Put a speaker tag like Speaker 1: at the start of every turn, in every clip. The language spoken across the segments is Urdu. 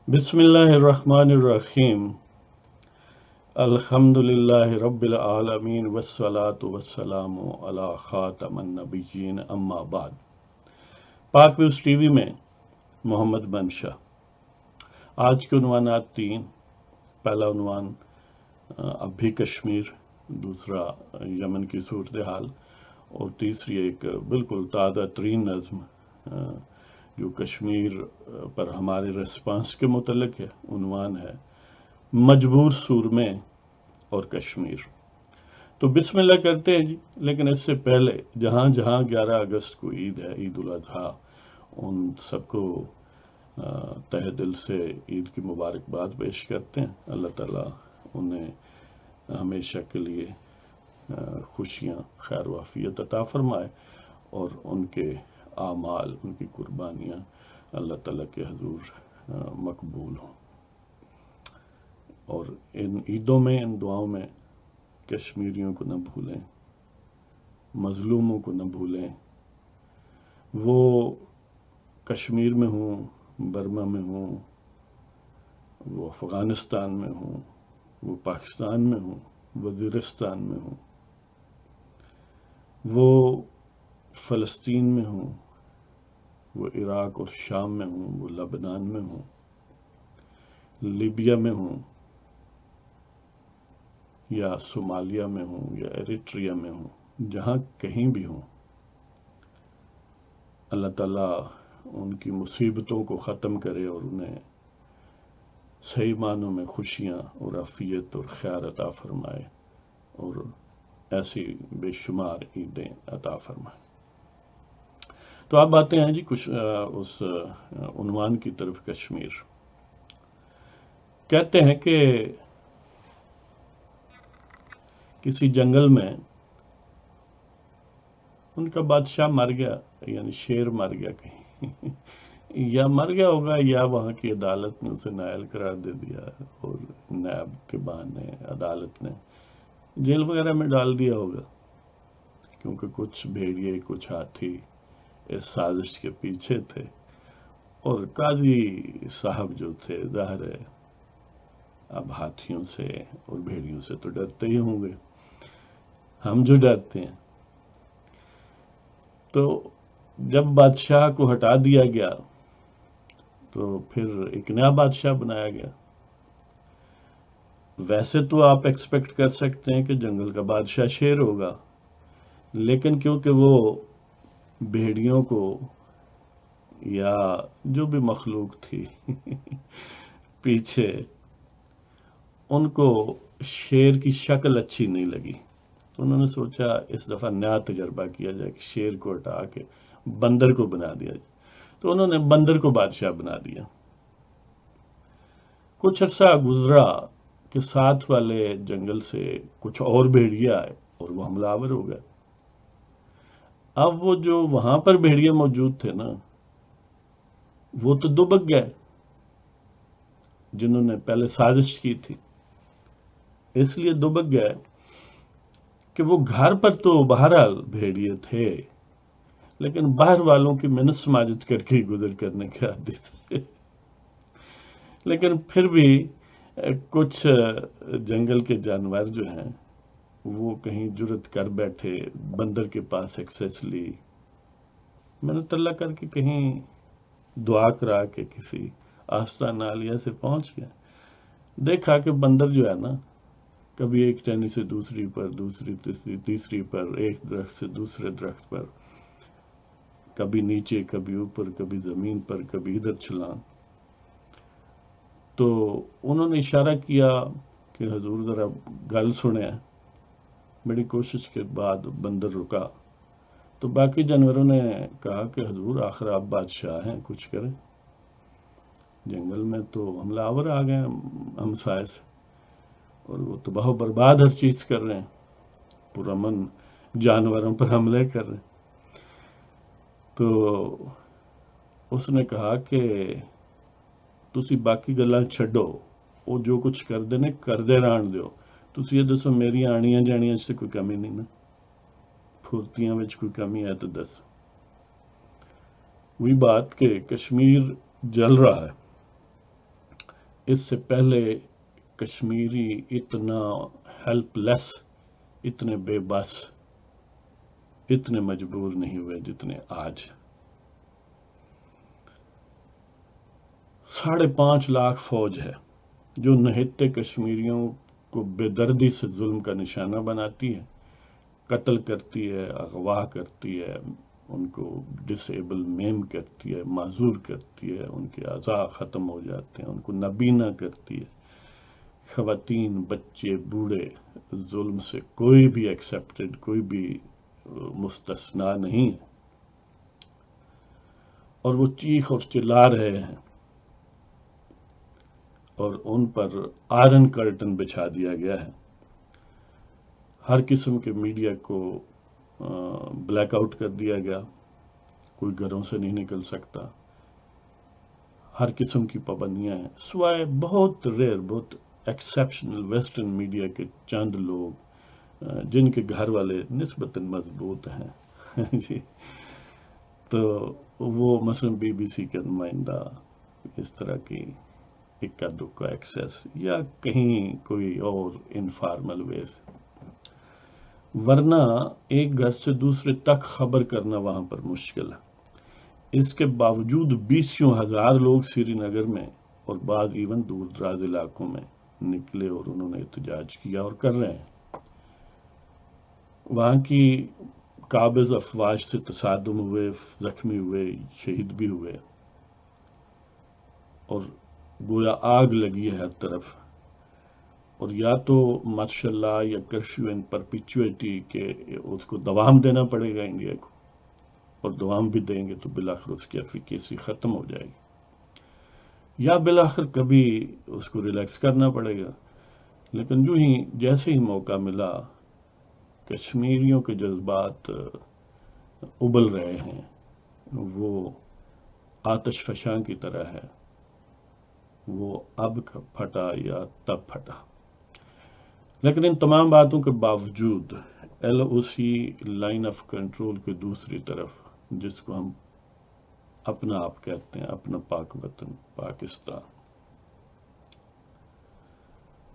Speaker 1: بسم اللہ الرحمن الرحیم الحمد للہ رب العالمین والصلاة والسلام علی خاتم النبیین اما بعد۔ پاک ویوز ٹی وی میں محمد منشا۔ آج کے عنوانات تین۔ پہلا عنوان اب بھی کشمیر، دوسرا یمن کی صورتحال، اور تیسری ایک بالکل تازہ ترین نظم جو کشمیر پر ہمارے ریسپانس کے متعلق ہے۔ عنوان ہے مجبور سورمے اور کشمیر۔ تو بسم اللہ کرتے ہیں جی، لیکن اس سے پہلے جہاں جہاں 11 اگست کو عید ہے، عید الاضحیٰ، ان سب کو تہ دل سے عید کی مبارکباد پیش کرتے ہیں۔ اللہ تعالیٰ انہیں ہمیشہ کے لیے خوشیاں، خیر و عافیت عطا فرمائے، اور ان کے اعمال، ان کی قربانیاں اللہ تعالیٰ کے حضور مقبول ہوں۔ اور ان عیدوں میں، ان دعاؤں میں کشمیریوں کو نہ بھولیں، مظلوموں کو نہ بھولیں، وہ کشمیر میں ہوں، برما میں ہوں، وہ افغانستان میں ہوں، وہ پاکستان میں ہوں، وزیرستان میں ہوں، وہ فلسطین میں ہوں، وہ عراق اور شام میں ہوں، وہ لبنان میں ہوں، لیبیا میں ہوں، یا صومالیہ میں ہوں، یا ایریٹریا میں ہوں، جہاں کہیں بھی ہوں، اللہ تعالیٰ ان کی مصیبتوں کو ختم کرے اور انہیں صحیح معنوں میں خوشیاں اور عافیت اور خیر عطا فرمائے، اور ایسی بے شمار عیدیں عطا فرمائے۔ تو آپ آتے ہیں جی کچھ اس عنوان کی طرف۔ کشمیر کہتے ہیں کہ کسی جنگل میں ان کا بادشاہ مر گیا، یعنی شیر مر گیا کہیں یا مر گیا ہوگا، یا وہاں کی عدالت نے اسے نائل قرار دے دیا، اور نیب کے بہانے عدالت نے جیل وغیرہ میں ڈال دیا ہوگا، کیونکہ کچھ بھیڑیے، کچھ ہاتھی اس سازش کے پیچھے تھے، اور قاضی صاحب جو تھے، ظاہر ہے اب ہاتھیوں سے اور بھیڑیوں سے تو ڈرتے ہی ہوں گے، ہم جو ڈرتے ہیں۔ تو جب بادشاہ کو ہٹا دیا گیا تو پھر ایک نیا بادشاہ بنایا گیا۔ ویسے تو آپ ایکسپیکٹ کر سکتے ہیں کہ جنگل کا بادشاہ شیر ہوگا، لیکن کیونکہ وہ بھیڑیوں کو یا جو بھی مخلوق تھی پیچھے، ان کو شیر کی شکل اچھی نہیں لگی، انہوں نے سوچا اس دفعہ نیا تجربہ کیا جائے کہ شیر کو ہٹا کے بندر کو بنا دیا جائے، تو انہوں نے بندر کو بادشاہ بنا دیا۔ کچھ عرصہ گزرا کہ ساتھ والے جنگل سے کچھ اور بھیڑیے آئے اور وہ حملہ آور ہو گئے۔ اب وہ جو وہاں پر بھیڑیے موجود تھے نا، وہ تو دبک گئے جنہوں نے پہلے سازش کی تھی، اس لیے دبک گئے کہ وہ گھر پر تو بہرحال بھیڑیے تھے، لیکن باہر والوں کی منت سماجت کر کے گزر کرنے کے عادی تھے۔ لیکن پھر بھی کچھ جنگل کے جانور جو ہیں وہ کہیں جرت کر بیٹھے، بندر کے پاس ایکسیس لی، منت اللہ کر کے کہیں دعا کرا کے کسی آستان عالیہ سے پہنچ گئے۔ دیکھا کہ بندر جو ہے نا، کبھی ایک ٹہنی سے دوسری پر، دوسری تیسری پر، ایک درخت سے دوسرے درخت پر، کبھی نیچے، کبھی اوپر، کبھی زمین پر، کبھی ادھر چھلانگ۔ تو انہوں نے اشارہ کیا کہ حضور ذرا گل سنیں۔ بڑی کوشش کے بعد بندر رکا، تو باقی جانوروں نے کہا کہ حضور آخر آپ بادشاہ ہیں، کچھ کریں، جنگل میں تو حملہ آور آ گئے ہمسائے سے، اور وہ تباہ و برباد ہر چیز کر رہے ہیں، پرامن جانوروں پر حملے کر رہے ہیں۔ تو اس نے کہا کہ تسی باقی گلاں چھڈو، وہ جو کچھ کردے نے کردے رہن دیو، تسی یہ دسو میری آنیاں جانیاں سے کوئی کمی نہیں نا، پھرتیاں وچ کوئی کمی ہے تو دس۔ وہی بات کہ کشمیر جل رہا ہے، اس سے پہلے کشمیری اتنا ہیلپ لیس، اتنے بے بس، اتنے مجبور نہیں ہوئے جتنے آج۔ 5.5 لاکھ فوج ہے جو نہتے کشمیریوں کو بے دردی سے ظلم کا نشانہ بناتی ہے، قتل کرتی ہے، اغوا کرتی ہے، ان کو ڈسیبل میم کرتی ہے، معذور کرتی ہے، ان کے اعضاء ختم ہو جاتے ہیں، ان کو نابینا کرتی ہے۔ خواتین، بچے، بوڑھے، ظلم سے کوئی بھی ایکسیپٹڈ، کوئی بھی مستثنا نہیں ہے، اور وہ چیخ اور چلا رہے ہیں، اور ان پر آئرن کرٹن بچھا دیا گیا ہے۔ ہر قسم کے میڈیا کو بلیک آؤٹ کر دیا گیا، کوئی گھروں سے نہیں نکل سکتا، ہر قسم کی پابندیاں ہیں، سوائے بہت ریئر، بہت ایکسیپشنل ویسٹرن میڈیا کے چند لوگ جن کے گھر والے نسبتاً مضبوط ہیں جی، تو وہ مثلا بی بی سی کا نمائندہ اس طرح کی اکا دکا ایکسیس، یا کہیں کوئی اور انفارمل ویز، ورنہ ایک گھر سے دوسرے تک خبر کرنا وہاں پر مشکل ہے۔ اس کے باوجود 20,000 لوگ سری نگر میں اور بعض ایون دور دراز علاقوں میں نکلے اور انہوں نے احتجاج کیا اور کر رہے ہیں۔ وہاں کی قابض افواج سے تصادم ہوئے، زخمی ہوئے، شہید بھی ہوئے، اور گویا آگ لگی ہے ہر طرف، اور یا تو ماشاء اللہ یا کرفیو ان پرپیچویٹی کے اس کو دوام دینا پڑے گا انڈیا کو، اور دوام بھی دیں گے تو بالآخر اس کی ایفیکیسی ختم ہو جائے گی، یا بالآخر کبھی اس کو ریلیکس کرنا پڑے گا۔ لیکن جو ہی جیسے ہی موقع ملا، کشمیریوں کے جذبات ابل رہے ہیں، وہ آتش فشاں کی طرح ہے، وہ اب پھٹا یا تب پھٹا۔ لیکن ان تمام باتوں کے باوجود L O C line of control کے دوسری طرف، جس کو ہم اپنا آپ کہتے ہیں، اپنا پاک وطن پاکستان،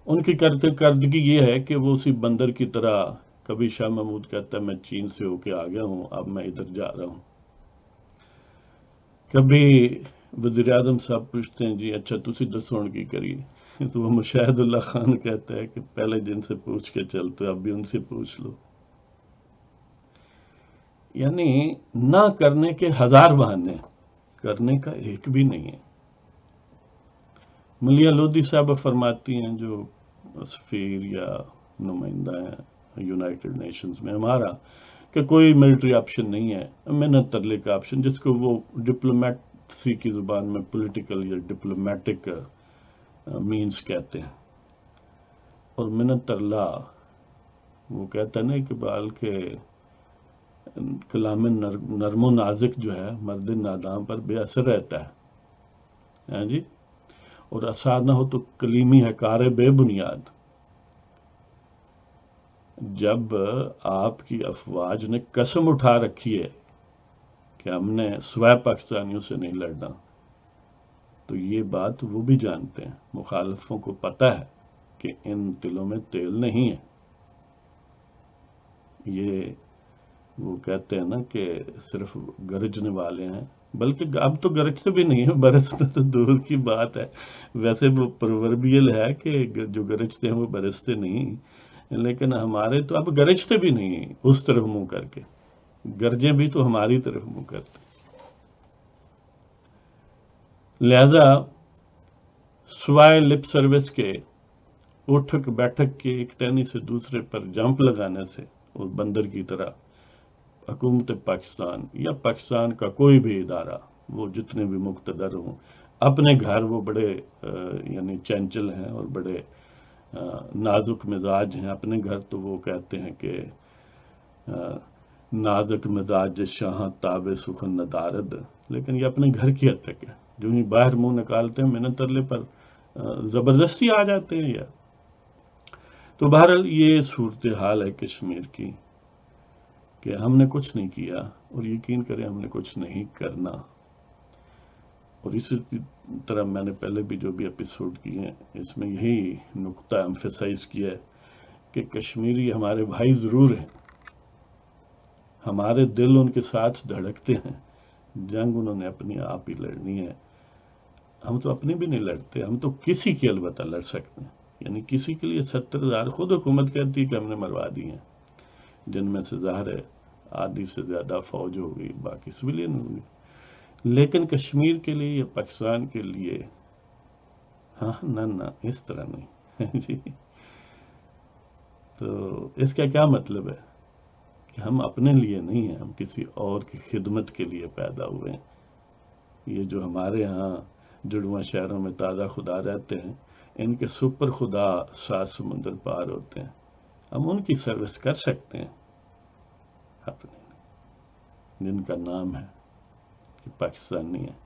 Speaker 1: ان کی کردگی یہ ہے کہ وہ اسی بندر کی طرح، کبھی شاہ محمود کہتا ہے میں چین سے ہو کے آ گیا ہوں، اب میں ادھر جا رہا ہوں، کبھی وزیر اعظم صاحب پوچھتے ہیں جی اچھا تسی دسو ہن کی کریے، تو وہ مشاہد اللہ خان کہتا ہے کہ پہلے جن سے پوچھ کے چلتے اب بھی ان سے پوچھ لو۔ یعنی نہ کرنے کے 1000 بہانے، کرنے کا ایک بھی نہیں ہے۔ ملیہ لودھی صاحبہ فرماتی ہیں، جو سفیر یا نمائندہ ہیں یونائٹڈ نیشنز میں ہمارا، کہ کوئی ملٹری آپشن نہیں ہے، منت ترلے کا آپشن، جس کو وہ ڈپلومیٹسی کی زبان میں پولیٹیکل یا ڈپلومیٹک مینز کہتے ہیں۔ اور منت ترلا وہ کہتا ہے نا کہ بال کے کلام نرم و نازک جو ہے مرد نادام پر بے اثر رہتا ہے، ہاں جی، اور اثار نہ ہو تو کلیمی ہے کار بے بنیاد۔ جب آپ کی افواج نے قسم اٹھا رکھی ہے کہ ہم نے سوائے پاکستانیوں سے نہیں لڑنا، تو یہ بات وہ بھی جانتے ہیں، مخالفوں کو پتہ ہے کہ ان دلوں میں تیل نہیں ہے۔ یہ وہ کہتے ہیں نا کہ صرف گرجنے والے ہیں، بلکہ اب تو گرجتے بھی نہیں ہیں، برستے تو دور کی بات ہے۔ ویسے وہ پرووربیل ہے کہ جو گرجتے ہیں وہ برستے نہیں، لیکن ہمارے تو اب گرجتے بھی نہیں ہیں اس طرف منہ کر کے، گرجیں بھی تو ہماری طرف منہ کرتے۔ لہذا سوائے لپ سروس کے، اٹھک بیٹھک کے، ایک ٹہنی سے دوسرے پر جمپ لگانے سے، اور بندر کی طرح حکومت پاکستان یا پاکستان کا کوئی بھی ادارہ، وہ جتنے بھی مقتدر ہوں، اپنے گھر وہ بڑے یعنی چنچل ہیں اور بڑے نازک مزاج ہیں، اپنے گھر تو وہ کہتے ہیں کہ نازک مزاج شاہاں تاب سخن ندارد، لیکن یہ اپنے گھر کی حد تک ہے، جو ہی باہر منہ نکالتے ہیں منت ترلے پر زبردستی آ جاتے ہیں۔ یا تو بہرحال یہ صورتحال ہے کشمیر کی، کہ ہم نے کچھ نہیں کیا، اور یقین کریں ہم نے کچھ نہیں کرنا، اور اسی طرح میں نے پہلے بھی جو بھی ایپیسوڈ کیے ہیں اس میں یہی نقطہ ایمفیسائز کیا ہے کہ کشمیری ہمارے بھائی ضرور ہیں، ہمارے دل ان کے ساتھ دھڑکتے ہیں، جنگ انہوں نے اپنی آپ ہی لڑنی ہے، ہم تو اپنی بھی نہیں لڑتے، ہم تو کسی کی البتہ لڑ سکتے ہیں، یعنی کسی کے لیے 70,000 خود حکومت کہتی ہے کہ ہم نے مروا دی ہیں، جن میں سے ظاہر ہے آدھی سے زیادہ فوج ہوگی، باقی سویلین ہوگی، لیکن کشمیر کے لیے یا پاکستان کے لیے ہاں نہ اس طرح نہیں جی۔ تو اس کا کیا مطلب ہے کہ ہم اپنے لیے نہیں ہیں، ہم کسی اور کی خدمت کے لیے پیدا ہوئے ہیں۔ یہ جو ہمارے ہاں جڑواں شہروں میں تازہ خدا رہتے ہیں، ان کے سپر خدا 7 سمندر پار ہوتے ہیں، ہم ان کی سروس کر سکتے ہیں اپنے، جن کا نام ہے کہ پاکستانی ہے۔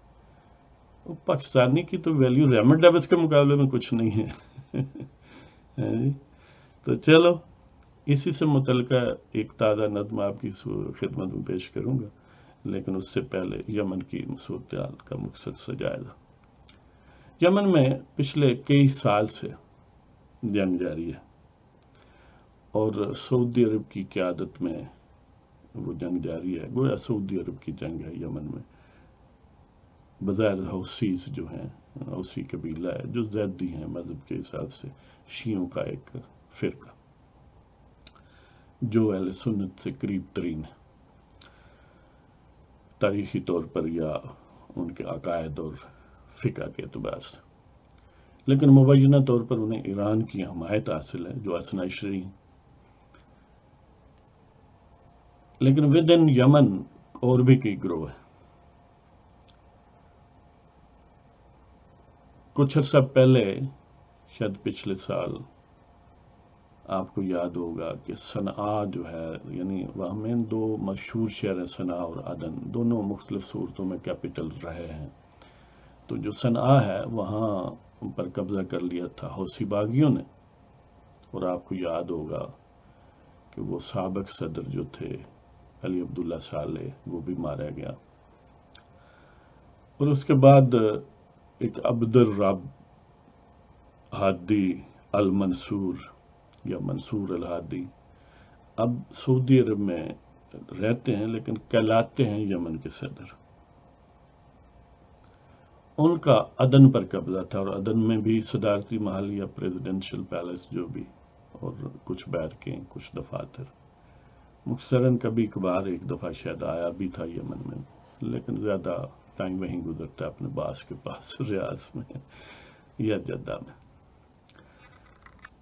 Speaker 1: وہ پاکستانی کی تو ویلیو ریمنڈ ڈیوس کے مقابلے میں کچھ نہیں ہے تو چلو اسی سے متعلقہ ایک تازہ نظم آپ کی خدمت میں پیش کروں گا، لیکن اس سے پہلے یمن کی صورتحال کا مختصر جائزہ۔ یمن میں پچھلے کئی سال سے جنگ جاری ہے اور سعودی عرب کی قیادت میں وہ جنگ جاری ہے، گویا سعودی عرب کی جنگ ہے یمن میں۔ بظاہر حوثیز جو ہیں، حوثی قبیلہ ہے جو زیدی ہیں مذہب کے حساب سے، شیعوں کا ایک فرقہ جو اہل سنت سے قریب ترین ہے تاریخی طور پر یا ان کے عقائد اور فقہ کے اعتبار سے، لیکن مبینہ طور پر انہیں ایران کی حمایت حاصل ہے جو اثنا عشری ہیں۔ لیکن ودن یمن اور بھی کئی گروہ ہیں۔ کچھ عرصہ پہلے شاید پچھلے سال آپ کو یاد ہوگا کہ صنعاء جو ہے، یعنی وہاں میں دو مشہور شہر ہیں صنعاء اور عدن، دونوں مختلف صورتوں میں کیپٹل رہے ہیں۔ تو جو صنعاء ہے وہاں پر قبضہ کر لیا تھا حوثی باغیوں نے، اور آپ کو یاد ہوگا کہ وہ سابق صدر جو تھے علی عبداللہ صالح وہ بھی مارا گیا، اور اس کے بعد ایک عبد الرب ہادی المنصور یا منصور الہادی اب سعودی عرب میں رہتے ہیں لیکن کہلاتے ہیں یمن کے صدر۔ ان کا عدن پر قبضہ تھا، اور عدن میں بھی صدارتی محل یا پریزیڈنشل پیلس جو بھی، اور کچھ بیرکیں، کچھ دفاتر، مختصراً کبھی کبھار ایک دفعہ شاید آیا بھی تھا یمن میں، لیکن زیادہ ٹائم وہیں گزرتا ہے اپنے باس کے پاس ریاض میں یا جدہ میں۔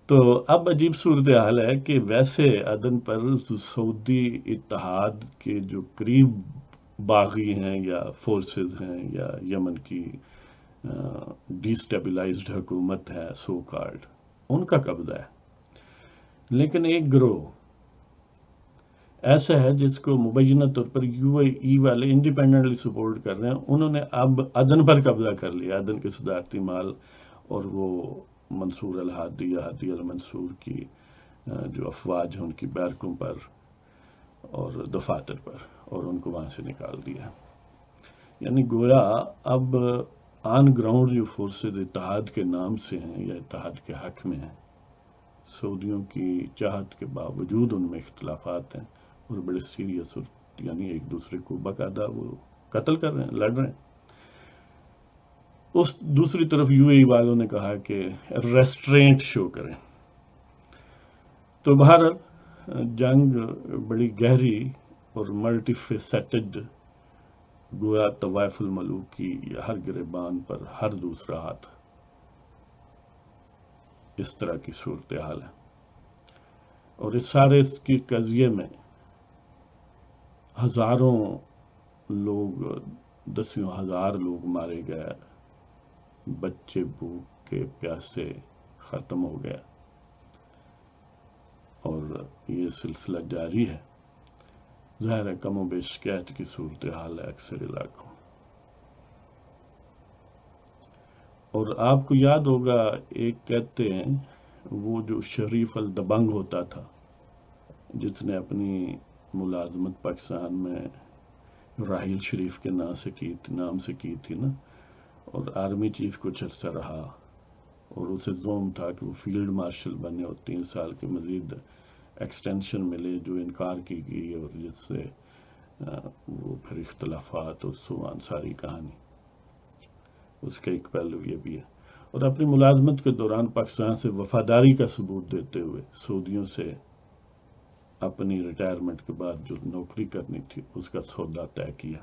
Speaker 1: تو اب عجیب صورتحال ہے کہ ویسے عدن پر سعودی اتحاد کے جو قریب باغی ہیں یا فورسز ہیں یا یمن کی ڈی سٹیبلائزڈ حکومت ہے سو کارڈ، ان کا قبضہ ہے، لیکن ایک گروہ ایسا ہے جس کو مبینہ طور پر یو اے ای والے انڈیپینڈنٹلی سپورٹ کر رہے ہیں، انہوں نے اب عدن پر قبضہ کر لیا، عدن کے صدارتی محل، اور وہ منصور الہادی یا ہادی المنصور کی جو افواج ہیں ان کی بیرکوں پر اور دفاتر پر، اور ان کو وہاں سے نکال دیا۔ یعنی گویا اب آن گراؤنڈ جو فورسز اتحاد کے نام سے ہیں یا اتحاد کے حق میں ہیں، سعودیوں کی چاہت کے باوجود ان میں اختلافات ہیں اور بڑے سیریس، اور یعنی ایک دوسرے کو باقاعدہ وہ قتل کر رہے ہیں، لڑ رہے ہیں۔ اس دوسری طرف یو اے ای والوں نے کہا کہ ریسٹرینٹ شو کریں۔ تو بہرحال جنگ بڑی گہری اور ملٹی فیسیٹڈ، گویا طوائف الملوک کی ہر گریبان پر ہر دوسرا ہاتھ، اس طرح کی صورتحال ہے، اور اس سارے کی قضیے میں ہزاروں لوگ، دسیوں ہزار لوگ مارے گئے، بچے بھوک کے پیاسے ختم ہو گیا، اور یہ سلسلہ جاری ہے۔ ظاہر ہے کم و بیش شکایت کی صورتحال ہے اکثر علاقوں، اور آپ کو یاد ہوگا ایک کہتے ہیں وہ جو شریف الدبنگ ہوتا تھا جس نے اپنی ملازمت پاکستان میں راحیل شریف کے نام سے کی تھی نا، اور آرمی چیف کچھ عرصہ رہا، اور اسے زوم تھا کہ وہ فیلڈ مارشل بنے اور 3 سال کے مزید ایکسٹینشن ملے، جو انکار کی گئی اور جس سے وہ پھر اختلافات اور سوان ساری کہانی، اس کا ایک پہلو یہ بھی ہے۔ اور اپنی ملازمت کے دوران پاکستان سے وفاداری کا ثبوت دیتے ہوئے سعودیوں سے اپنی ریٹائرمنٹ کے بعد جو نوکری کرنی تھی اس کا سودا طے کیا،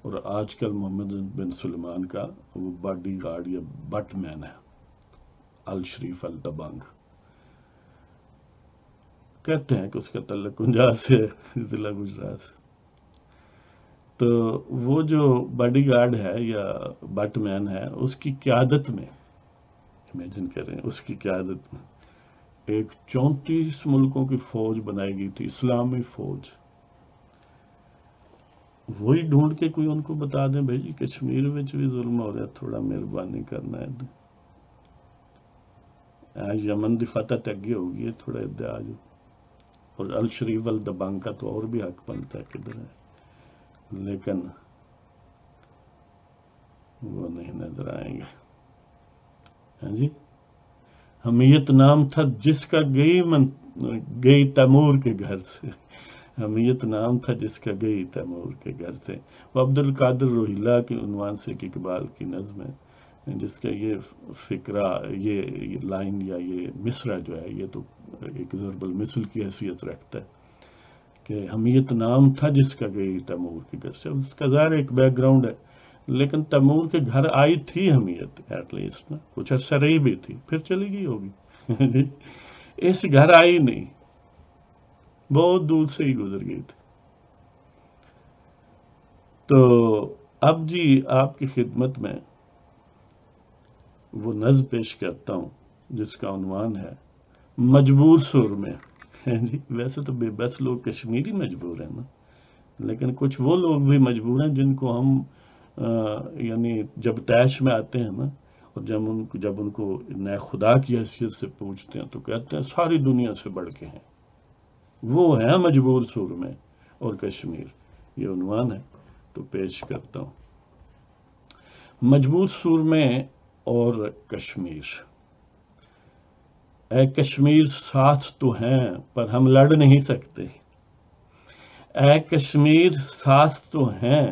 Speaker 1: اور آج کل محمد بن سلمان کا وہ باڈی گارڈ یا بٹ مین ہے، الشریف الدبنگ کہتے ہیں کہ اس کا تعلق 49 سے ضلع گجرات سے۔ تو وہ جو باڈی گارڈ ہے یا بٹ مین ہے، اس کی قیادت میں امیجن کریں، اس کی قیادت میں ایک 34 ملکوں کی فوج بنائی گئی تھی، اسلامی فوج۔ وہی ڈھونڈ کے کوئی ان کو بتا دیں بھائی جی کشمیر میں بھی ظلم ہو رہا ہے، تھوڑا مہربانی کرنا ہے، یمن دی فتح تگی ہوگی ہے، تھوڑا ادھر آ جاؤ۔ اور الشریف الدبنگ کا تو اور بھی حق بنتا ہے کدھر ہے، لیکن وہ نہیں نظر آئیں گے۔ ہاں جی، حمیت نام تھا جس کا گئی تیمور کے گھر سے، حمیت نام تھا جس کا گئی تیمور کے گھر سے۔ وہ عبد القادر روہیلا کے عنوان سے ایک اقبال کی نظم ہے، جس کا یہ فقرہ، یہ لائن یا یہ مصرع جو ہے، یہ تو ایک ضرب المثل کی حیثیت رکھتا ہے کہ حمیت نام تھا جس کا گئی تیمور کے گھر سے۔ اس کا ظاہر ایک بیک گراؤنڈ ہے، لیکن تیمور کے گھر آئی تھی حمیت، ایٹ لیسٹ نا کچھ عرصہ رہی بھی تھی، پھر چلی گئی ہوگی۔ اس گھر آئی نہیں، بہت دور سے ہی گزر گئی تھی۔ تو اب جی آپ کی خدمت میں وہ نظم پیش کرتا ہوں جس کا عنوان ہے مجبور سر میں۔ ویسے تو بے بس لوگ کشمیری مجبور ہیں نا، لیکن کچھ وہ لوگ بھی مجبور ہیں جن کو ہم یعنی جب طیش میں آتے ہیں نا، اور جب ان کو نئے خدا کی حیثیت سے پوچھتے ہیں تو کہتے ہیں ساری دنیا سے بڑھ کے ہیں، وہ ہیں مجبور سر میں اور کشمیر، یہ عنوان ہے تو پیش کرتا ہوں۔ مجبور سر میں اور کشمیر۔ اے کشمیر ساتھ تو ہیں پر ہم لڑ نہیں سکتے، اے کشمیر ساتھ تو ہیں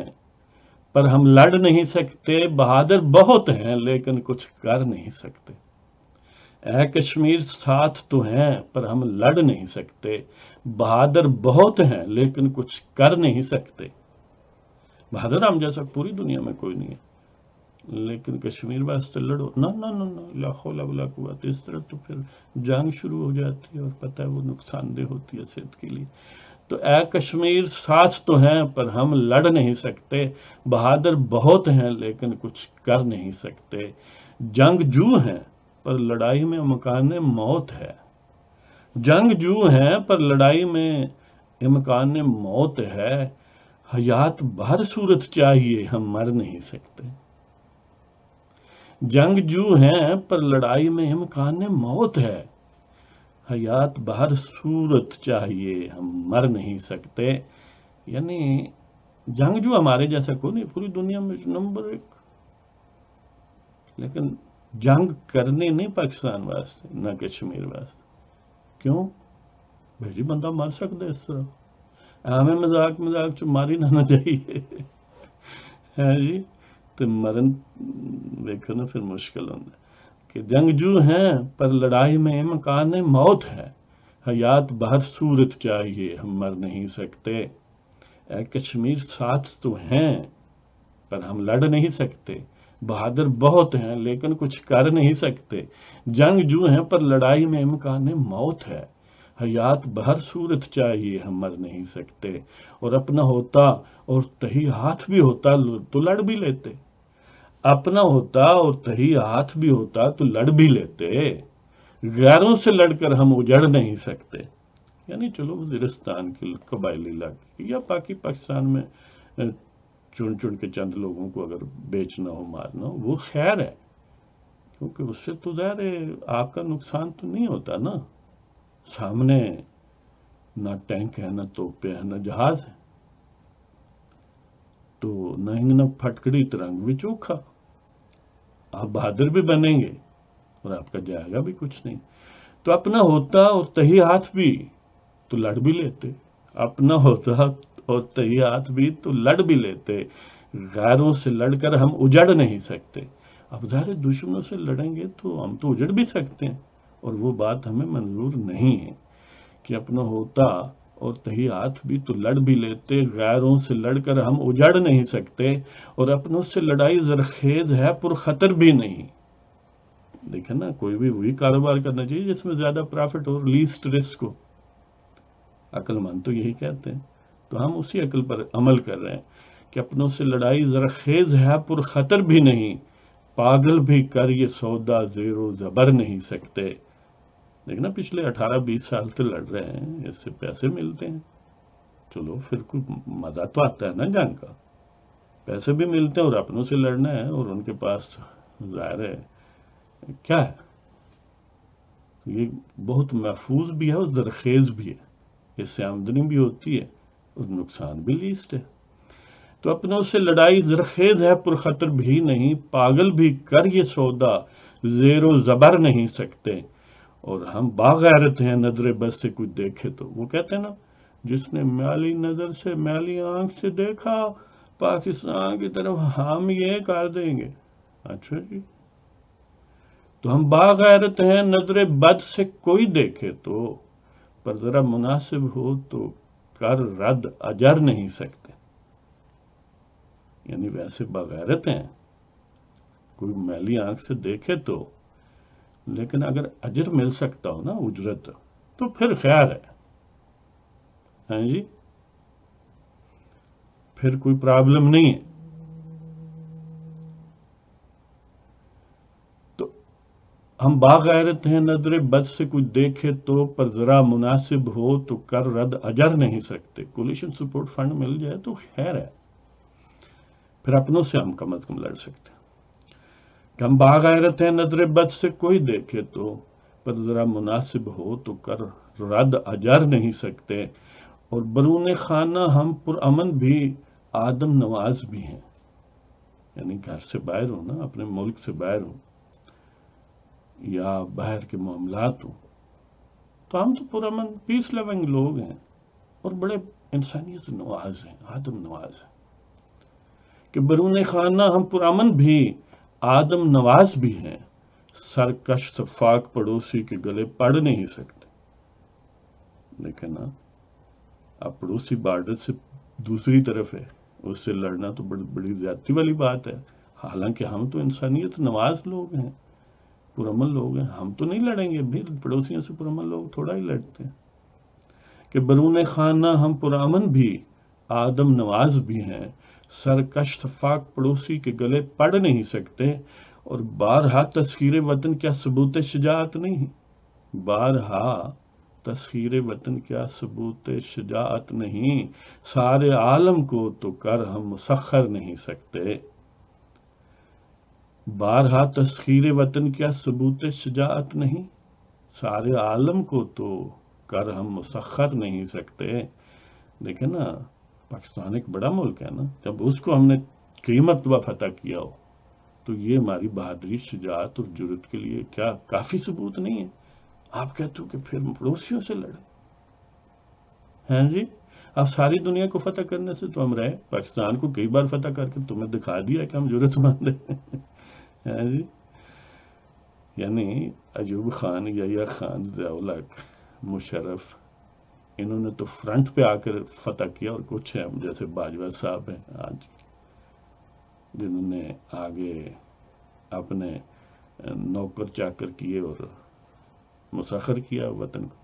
Speaker 1: پر ہم لڑ نہیں سکتے، بہادر بہت ہیں لیکن کچھ کر نہیں سکتے۔ اے کشمیر ساتھ تو ہیں پر ہم لڑ نہیں سکتے، بہادر بہت ہیں لیکن کچھ کر نہیں سکتے۔ بہادر ہم جیسا پوری دنیا میں کوئی نہیں ہے، لیکن کشمیر واسطے لڑو، نہ نہ نہ نہ، لا حول ولا قوت، اس طرح تو پھر جنگ شروع ہو جاتی ہے، اور پتہ ہے وہ نقصان دہ ہوتی ہے صحت کے لیے۔ تو اے کشمیر ساتھ تو ہیں پر ہم لڑ نہیں سکتے، بہادر بہت ہیں لیکن کچھ کر نہیں سکتے۔ جنگ جو ہیں پر لڑائی میں امکان موت ہے، جنگ جو ہیں پر لڑائی میں امکان موت ہے، حیات بہر صورت چاہیے ہم مر نہیں سکتے۔ جنگ جو ہیں پر لڑائی میں امکان موت ہے، حیات بہر صورت چاہیے ہم مر نہیں سکتے۔ یعنی جنگ جو ہمارے جیسا کوئی نہیں پوری دنیا میں نمبر 1، لیکن جنگ کرنی نہیں پاکستان واسطے نہ کشمیر واسطے۔ کیوں بھائی جی بندہ مر سکتا ہے اس طرح، ہمیں مذاق چ ماری نہ چاہیے ہے جی، تو مرن دیکھو نا پھر مشکل ہوتا ہے کہ جنگ جو ہیں پر لڑائی میں امکان موت ہے، حیات بہر صورت چاہیے ہم مر نہیں سکتے۔ اے کشمیر ساتھ تو ہیں پر ہم لڑ نہیں سکتے، بہادر بہت ہیں لیکن کچھ کر نہیں سکتے۔ جنگ جو ہیں پر لڑائی میں امکان موت ہے، حیات بہر صورت چاہیے ہم مر نہیں سکتے۔ اور اپنا ہوتا اور تہی ہاتھ بھی ہوتا تو لڑ بھی لیتے، اپنا ہوتا اور تہی ہاتھ بھی ہوتا تو لڑ بھی لیتے، غیروں سے لڑ کر ہم اجڑ نہیں سکتے۔ یعنی چلو وزیرستان کے قبائلی علاقے یا باقی پاکستان میں چن چن کے چند لوگوں کو اگر بیچنا ہو مارنا ہو وہ خیر ہے، کیونکہ اس سے تو ظاہر ہے آپ کا نقصان تو نہیں ہوتا نا، سامنے نہ ٹینک ہے، نہ توپے ہیں، نہ جہاز ہے، تو نہ پھٹکڑی ترنگ بھی چوکھا۔ آپ بہادر بھی بنیں گے اور آپ کا جائے گا بھی کچھ نہیں. تو اپنا ہوتا اور تہی ہاتھ بھی تو لڑ بھی لیتے. اپنا ہوتا اور تہی ہاتھ بھی تو لڑ بھی لیتے. غیروں سے لڑ کر ہم اجڑ نہیں سکتے. اب ظاہر دشمنوں سے لڑیں گے تو ہم تو اجڑ بھی سکتے ہیں، اور وہ بات ہمیں منظور نہیں ہے کہ اپنا ہوتا اور تہی ہاتھ بھی تو لڑ بھی لیتے. غیروں سے لڑ کر ہم اجڑ نہیں سکتے، اور اپنوں سے لڑائی زرخیز ہے پر خطر بھی نہیں. دیکھیں نا، کوئی بھی وہی کاروبار کرنا چاہیے جس میں زیادہ پرافٹ اور لیسٹ رسک ہو. عقل مند تو یہی کہتے ہیں. تو ہم اسی عقل پر عمل کر رہے ہیں کہ اپنوں سے لڑائی زرخیز ہے پر خطر بھی نہیں. پاگل بھی کر یہ سودا زیر و زبر نہیں سکتے. دیکھنا پچھلے 18-20 سال سے لڑ رہے ہیں، اس سے پیسے ملتے ہیں. چلو پھر کوئی مزہ تو آتا ہے نا جنگ کا. پیسے بھی ملتے ہیں اور اپنوں سے لڑنا ہے، اور ان کے پاس ظاہر ہے کیا ہے، یہ بہت محفوظ بھی ہے اور زرخیز بھی ہے. اس سے آمدنی بھی ہوتی ہے اور نقصان بھی لیسٹ ہے. تو اپنوں سے لڑائی زرخیز ہے پر خطر بھی نہیں. پاگل بھی کر یہ سودا زیر و زبر نہیں سکتے. اور ہم باغیرت ہیں، نظر بس سے کچھ دیکھے تو. وہ کہتے ہیں نا، جس نے میلی نظر سے میلی آنکھ سے دیکھا پاکستان کی طرف ہم یہ کر دیں گے. اچھا جی، تو ہم باغیرت ہیں، نظر بد سے کوئی دیکھے تو، پر ذرا مناسب ہو تو کر رد اجر نہیں سکتے. یعنی ویسے بغیرت ہیں، کوئی میلی آنکھ سے دیکھے تو، لیکن اگر اجر مل سکتا ہو نا، اجرت، تو پھر خیر ہے. ہاں جی، پھر کوئی پرابلم نہیں ہے. تو ہم باغیرت ہیں، نظر بد سے کچھ دیکھے تو، پر ذرا مناسب ہو تو کر رد اجر نہیں سکتے. کولیشن سپورٹ فنڈ مل جائے تو خیر ہے، پھر اپنوں سے ہم کم از کم لڑ سکتے ہیں. کہ ہم باغیرت ہیں، نظر بد سے کوئی دیکھے تو، پر ذرا مناسب ہو تو کر رد اجر نہیں سکتے. اور برون خانہ ہم پرامن بھی آدم نواز بھی ہیں. یعنی گھر سے باہر ہو نا، اپنے ملک سے باہر ہو یا باہر کے معاملات ہوں، تو ہم تو پرامن پیس لونگ لوگ ہیں، اور بڑے انسانیت نواز ہیں، آدم نواز ہیں. کہ برون خانہ ہم پرامن بھی آدم نواز بھی ہیں. سرکش صفاق پڑوسی کے گلے پڑ نہیں سکتے. لیکن نا، اب پڑوسی بارڈر سے دوسری طرف ہے، اس سے لڑنا تو بڑی زیادتی والی بات ہے. حالانکہ ہم تو انسانیت نواز لوگ ہیں، پرامن لوگ ہیں، ہم تو نہیں لڑیں گے بھی. پڑوسیوں سے پرامن لوگ تھوڑا ہی لڑتے ہیں. کہ برون خانہ ہم پرامن بھی آدم نواز بھی ہیں. سرکش صفاق پڑوسی کے گلے پڑ نہیں سکتے. اور بارہا تسخیر وطن کیا ثبوت شجاعت نہیں. بارہا تسخیر وطن کیا ثبوت شجاعت نہیں. سارے عالم کو تو کر ہم مسخر نہیں سکتے. بارہا تسخیر وطن کیا ثبوت شجاعت نہیں. سارے عالم کو تو کر ہم مسخر نہیں سکتے. دیکھیں نا، پاکستان ایک بڑا ملک ہے نا، جب اس کو ہم نے کئی مرتبہ فتح کیا ہو تو یہ ہماری بہادری، شجاعت اور جرت کے لیے کیا کافی ثبوت نہیں ہے؟ آپ کہتے ہو کہ پھر پڑوسیوں سے لڑیں. ہیں جی، اب ساری دنیا کو فتح کرنے سے تو ہم رہے. پاکستان کو کئی بار فتح کر کے تمہیں دکھا دیا کہ ہم جرت مند ہیں. ہیں جی، یعنی ایوب خان، یحییٰ خان، ضیاء الحق، مشرف، انہوں نے تو فرنٹ پہ آ کر فتح کیا. اور کچھ ہیں جیسے باجوہ صاحب ہیں آج، جنہوں نے آگے اپنے نوکر چاکر کیے اور مسخر کیا وطن کو.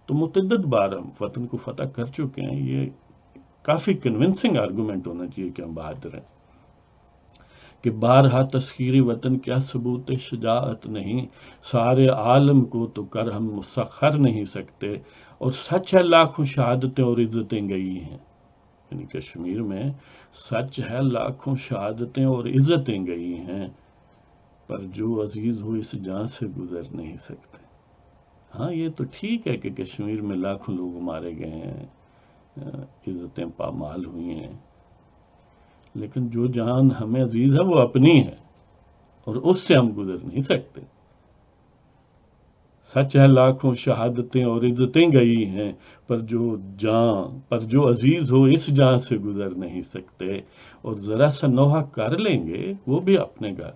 Speaker 1: تو متعدد بار ہم وطن کو فتح کر چکے ہیں. یہ کافی کنونسنگ آرگومنٹ ہونا چاہیے کہ ہم بہادر ہیں. کہ بارہا تسخیر وطن کیا ثبوت شجاعت نہیں. سارے عالم کو تو کر ہم مسخر نہیں سکتے. اور سچ ہے لاکھوں شہادتیں اور عزتیں گئی ہیں. یعنی کشمیر میں سچ ہے لاکھوں شہادتیں اور عزتیں گئی ہیں، پر جو عزیز ہو اس جان سے گزر نہیں سکتے. ہاں، یہ تو ٹھیک ہے کہ کشمیر میں لاکھوں لوگ مارے گئے ہیں، عزتیں پامال ہوئی ہیں، لیکن جو جان ہمیں عزیز ہے وہ اپنی ہے. اور اس سے ہم گزر نہیں سکتے. سچ ہے لاکھوں شہادتیں اور عزتیں گئی ہیں، پر جو عزیز ہو اس جان سے گزر نہیں سکتے. اور ذرا سا نوحہ کر لیں گے وہ بھی اپنے گھر.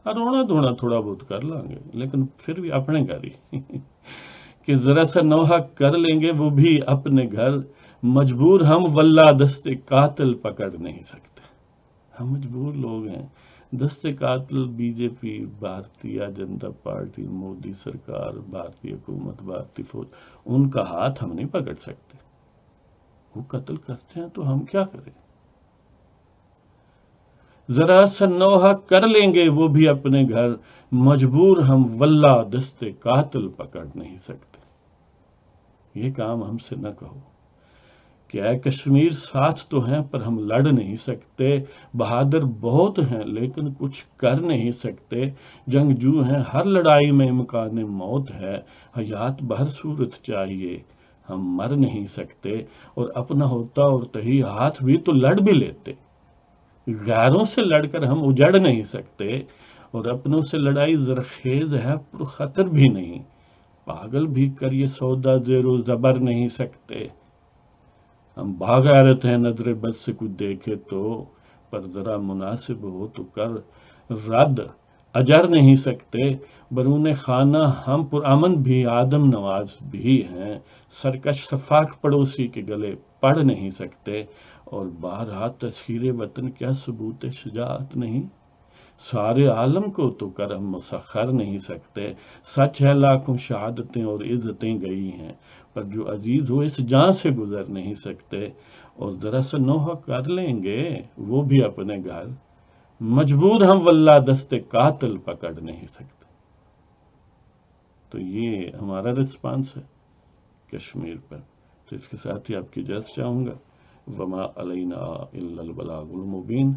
Speaker 1: رونا دھونا تھوڑا بہت کر لیں گے لیکن پھر بھی اپنے گھر ہی. کہ ذرا سا نوحہ کر لیں گے وہ بھی اپنے گھر. مجبور ہم واللہ دست قاتل پکڑ نہیں سکتے. ہم مجبور لوگ ہیں. دست قاتل بی جے پی، بھارتیہ جنتا پارٹی، مودی سرکار، بھارتی حکومت، بھارتی فوج، ان کا ہاتھ ہم نہیں پکڑ سکتے. وہ قتل کرتے ہیں تو ہم کیا کریں. ذرا سا نوحہ کر لیں گے وہ بھی اپنے گھر. مجبور ہم واللہ دست قاتل پکڑ نہیں سکتے. یہ کام ہم سے نہ کہو. کیا کشمیر ساتھ تو ہیں پر ہم لڑ نہیں سکتے. بہادر بہت ہیں لیکن کچھ کر نہیں سکتے. جنگجو ہیں ہر لڑائی میں امکان موت ہے. حیات بہر صورت چاہیے ہم مر نہیں سکتے. اور اپنا ہوتا اور تہی ہاتھ بھی تو لڑ بھی لیتے. غیروں سے لڑ کر ہم اجڑ نہیں سکتے. اور اپنوں سے لڑائی زرخیز ہے پر خطر بھی نہیں. پاگل بھی کر یہ سودا زیر و زبر نہیں سکتے. ہم باغیرت ہیں نظر بد سے کچھ دیکھے تو. پر ذرا مناسب ہو تو کر رد اجر نہیں سکتے. برون خانہ ہم پرامن بھی آدم نواز بھی ہیں. سرکش شفاق پڑوسی کے گلے پڑ نہیں سکتے. اور بہرحال تسخیر وطن کیا ثبوت شجاعت نہیں. سارے عالم کو تو کرم مسخر نہیں سکتے. سچ ہے لاکھوں شہادتیں اور عزتیں گئی ہیں، پر جو عزیز ہو اس جان سے گزر نہیں سکتے. اور ذرا سا نوحہ کر لیں گے وہ بھی اپنے گھر. مجبور ہم واللہ دست قاتل پکڑ نہیں سکتے. تو یہ ہمارا رسپانس ہے کشمیر پر. تو اس کے ساتھ ہی آپ کی اجازت چاہوں گا. وما علینا الا البلاغ المبین.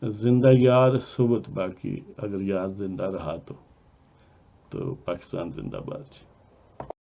Speaker 1: زندہ یار صوت باقی، اگر یار زندہ رہا تو پاکستان زندہ باد.